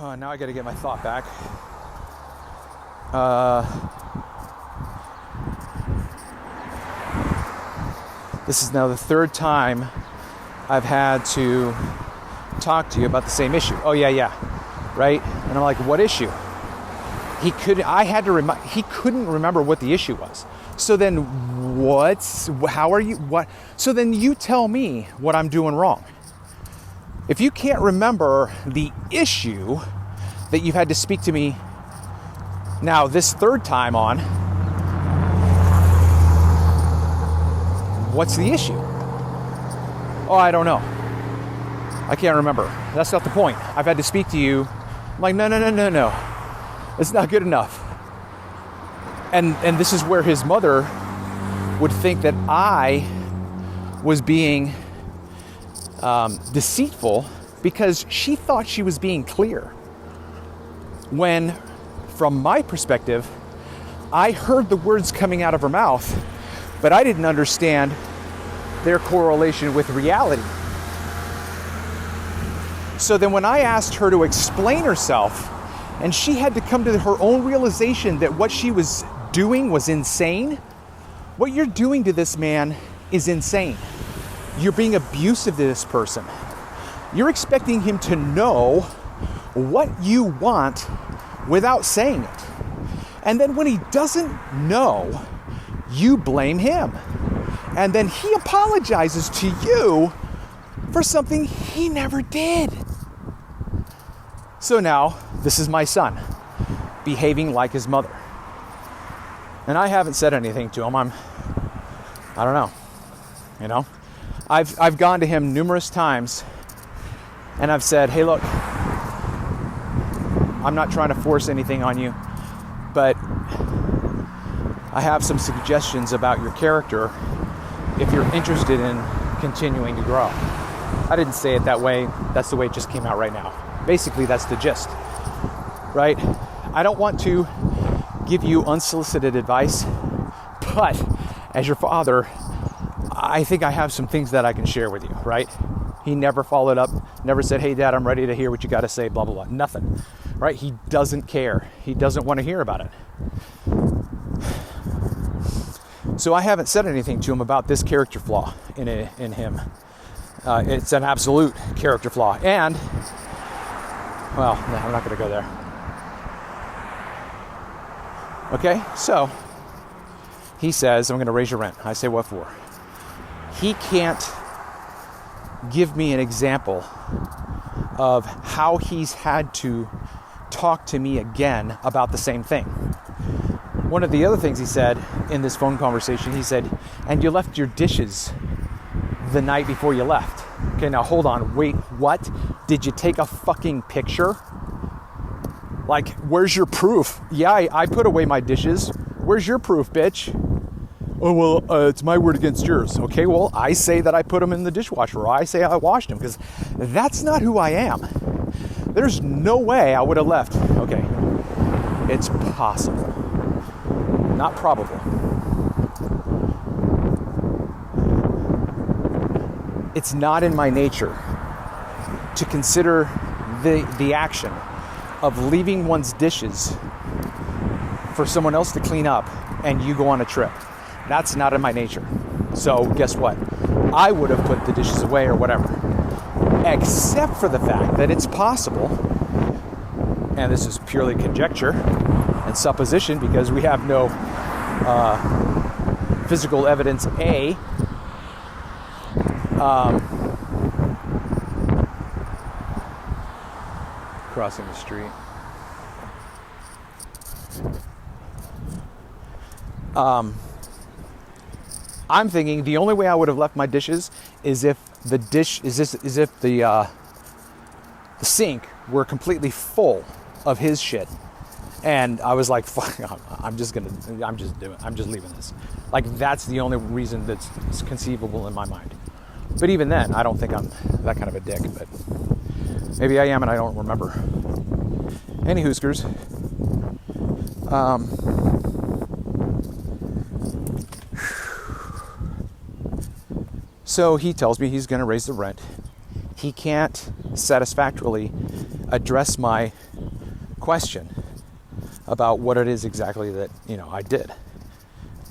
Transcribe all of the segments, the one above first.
Oh, now I got to get my thought back. This is now the third time I've had to talk to you about the same issue. Oh, yeah. Right? And I'm like, what issue? He couldn't remember what the issue was. So then so then you tell me what I'm doing wrong. If you can't remember the issue that you've had to speak to me now this third time on, what's the issue? Oh, I don't know. I can't remember. That's not the point. I've had to speak to you. I'm like, no. It's not good enough. And this is where his mother would think that I was being deceitful because she thought she was being clear. When, from my perspective, I heard the words coming out of her mouth, but I didn't understand their correlation with reality. So then when I asked her to explain herself, and she had to come to her own realization that what she was doing was insane, what you're doing to this man is insane. You're being abusive to this person. You're expecting him to know what you want without saying it. And then when he doesn't know, you blame him. And then he apologizes to you for something he never did. So now, this is my son, behaving like his mother. And I haven't said anything to him. I don't know. You know? I've gone to him numerous times and I've said, hey, look, I'm not trying to force anything on you, but I have some suggestions about your character if you're interested in continuing to grow. I didn't say it that way. That's the way it just came out right now. Basically, that's the gist, right? I don't want to give you unsolicited advice, but as your father, I think I have some things that I can share with you, right? He never followed up, never said, hey, Dad, I'm ready to hear what you got to say, blah, blah, blah. Nothing, right? He doesn't care. He doesn't want to hear about it. So I haven't said anything to him about this character flaw in him. It's an absolute character flaw. And, well, no, I'm not going to go there. Okay, so he says, I'm going to raise your rent. I say, what for? He can't give me an example of how he's had to talk to me again about the same thing. One of the other things he said in this phone conversation, he said, and you left your dishes the night before you left. Okay, now hold on. Wait, what? Did you take a fucking picture? Like, where's your proof? Yeah, I put away my dishes. Where's your proof, bitch? Oh, well, it's my word against yours. Okay, well, I say that I put them in the dishwasher, or I say I washed them, because that's not who I am. There's no way I would have left. Okay, it's possible. Not probable. It's not in my nature to consider the action of leaving one's dishes for someone else to clean up and you go on a trip. That's not in my nature. So guess what? I would have put the dishes away or whatever. Except for the fact that it's possible, and this is purely conjecture and supposition because we have no physical evidence A, crossing the street. I'm thinking the only way I would have left my dishes is if the sink were completely full of his shit, and I was like, "Fuck, I'm just leaving this." Like that's the only reason that's conceivable in my mind. But even then, I don't think I'm that kind of a dick. But maybe I am, and I don't remember. Any hooskers. So he tells me he's going to raise the rent. He can't satisfactorily address my question about what it is exactly that, I did.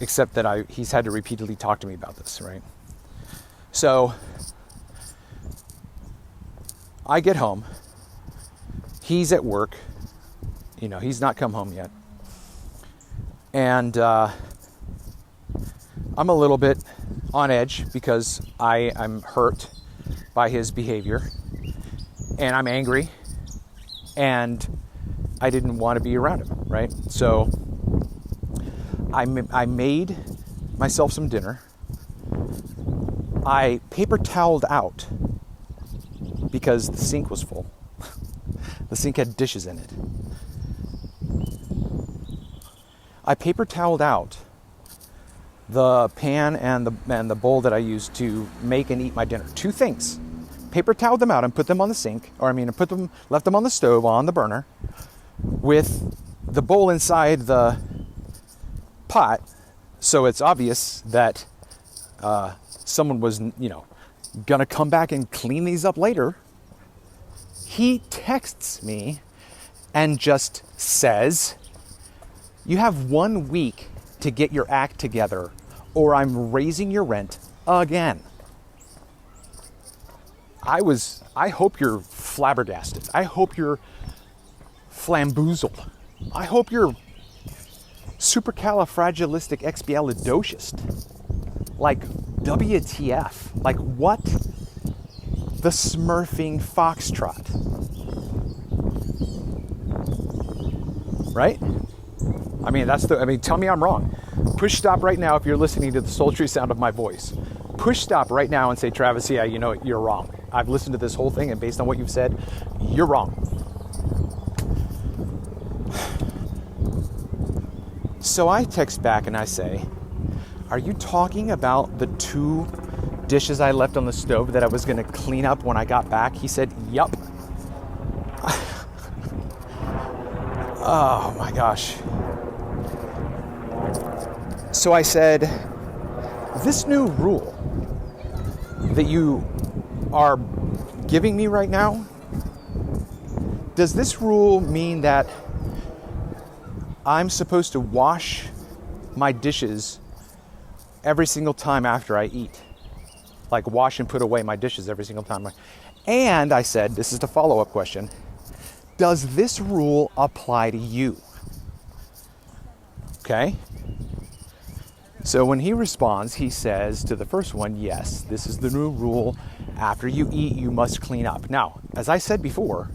Except that he's had to repeatedly talk to me about this, right? So I get home. He's at work. He's not come home yet. And I'm a little bit on edge because I'm hurt by his behavior. And I'm angry. And I didn't want to be around him, right? So I made myself some dinner. I paper toweled out because the sink was full. The sink had dishes in it. I paper toweled out the pan and the bowl that I used to make and eat my dinner. Two things. Paper toweled them out and put them on the sink, left them on the stove on the burner with the bowl inside the pot, so it's obvious that someone was, gonna come back and clean these up later. He texts me and just says, "You have 1 week to get your act together or I'm raising your rent again." I hope you're flabbergasted. I hope you're flamboozled. I hope you're supercalifragilisticexpialidocious. Like, WTF? Like, what the smurfing foxtrot? Right? Tell me I'm wrong. Push stop right now if you're listening to the sultry sound of my voice. Push stop right now and say, Travis, yeah, you're wrong. I've listened to this whole thing, and based on what you've said, you're wrong. So I text back and I say, "Are you talking about the 2 dishes I left on the stove that I was going to clean up when I got back?" He said, "Yup." Oh my gosh. So I said, "This new rule that you are giving me right now, does this rule mean that I'm supposed to wash my dishes every single time after I eat? Like, wash and put away my dishes every single time And I said, this is the follow-up question, does this rule apply to you?" Okay? So when he responds, he says to the first one, "Yes, this is the new rule. After you eat, you must clean up." Now, as I said before,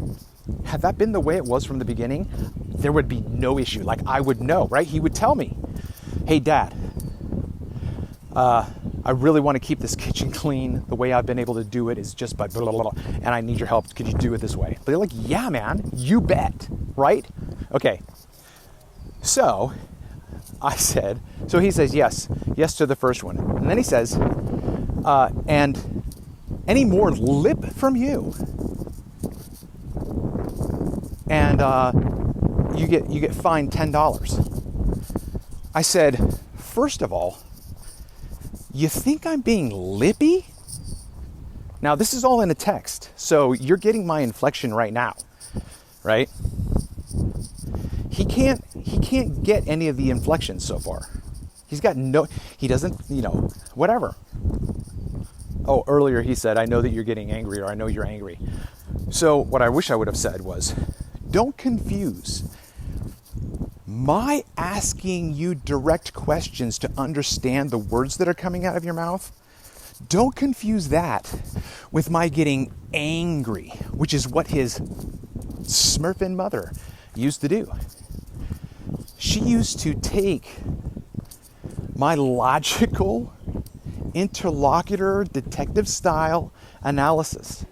had that been the way it was from the beginning, there would be no issue. Like, I would know, right? He would tell me, "Hey, Dad, I really want to keep this kitchen clean. The way I've been able to do it is just by blah, blah, blah, and I need your help. Could you do it this way?" But they're like, "Yeah, man, you bet," right? Okay. So I said, so he says, yes to the first one. And then he says, "And any more lip from you, and you get fined $10. I said, "First of all, you think I'm being lippy?" Now, this is all in a text, so you're getting my inflection right now, right? He can't get any of the inflections so far. He doesn't, whatever. Oh, earlier he said, "I know that you're getting angry," or "I know you're angry." So what I wish I would have said was, don't confuse my asking you direct questions to understand the words that are coming out of your mouth. Don't confuse that with my getting angry, which is what his smurfing mother used to do. She used to take my logical, interlocutor, detective style analysis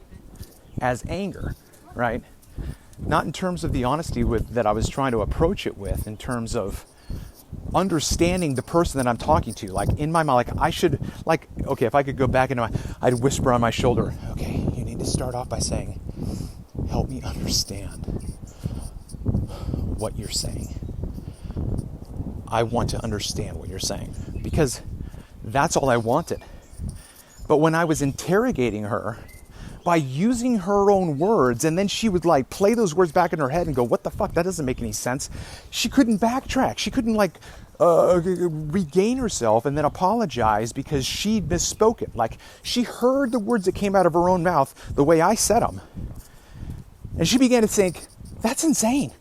as anger, right? Not in terms of the honesty that I was trying to approach it with, in terms of understanding the person that I'm talking to. Like, in my mind, okay, if I could go back into I'd whisper on my shoulder, "Okay, you need to start off by saying, 'Help me understand what you're saying. I want to understand what you're saying,' because that's all I wanted. But when I was interrogating her by using her own words, and then she would like play those words back in her head and go, what the fuck, that doesn't make any sense. She couldn't backtrack. She couldn't like regain herself and then apologize because she'd misspoken. Like, she heard the words that came out of her own mouth the way I said them, and she began to think, that's insane.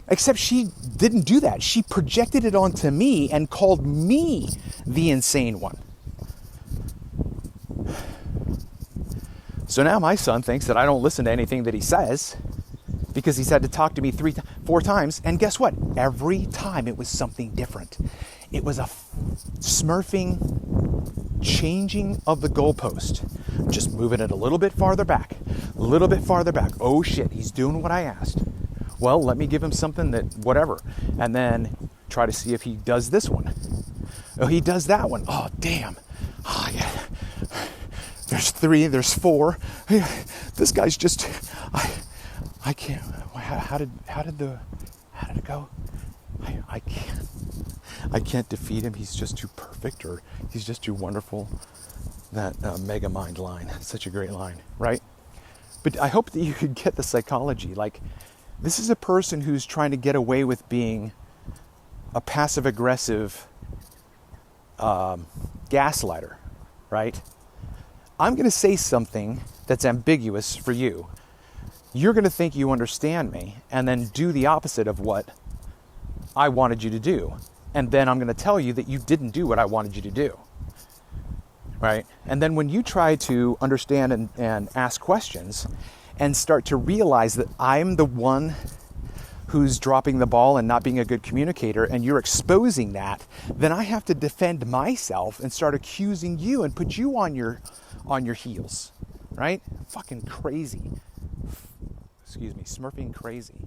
Except she didn't do that. She projected it onto me and called me the insane one. So now my son thinks that I don't listen to anything that he says because he's had to talk to me 4 times. And guess what? Every time it was something different. It was a smurfing, changing of the goalpost. Just moving it a little bit farther back. A little bit farther back. Oh shit, he's doing what I asked. Well, let me give him something that, whatever. And then try to see if he does this one. Oh, he does that one. Oh, damn. Oh, yeah. There's 3, there's 4. This guy's just, I can't, how did it go? I can't defeat him. He's just too perfect, or he's just too wonderful. That mega mind line, such a great line, right? But I hope that you could get the psychology. Like, this is a person who's trying to get away with being a passive-aggressive gaslighter, right? I'm going to say something that's ambiguous for you. You're going to think you understand me and then do the opposite of what I wanted you to do. And then I'm going to tell you that you didn't do what I wanted you to do, right? And then when you try to understand and ask questions and start to realize that I'm the one who's dropping the ball and not being a good communicator, and you're exposing that, then I have to defend myself and start accusing you and put you on your heels, right? Fucking crazy. Excuse me, smurfing crazy.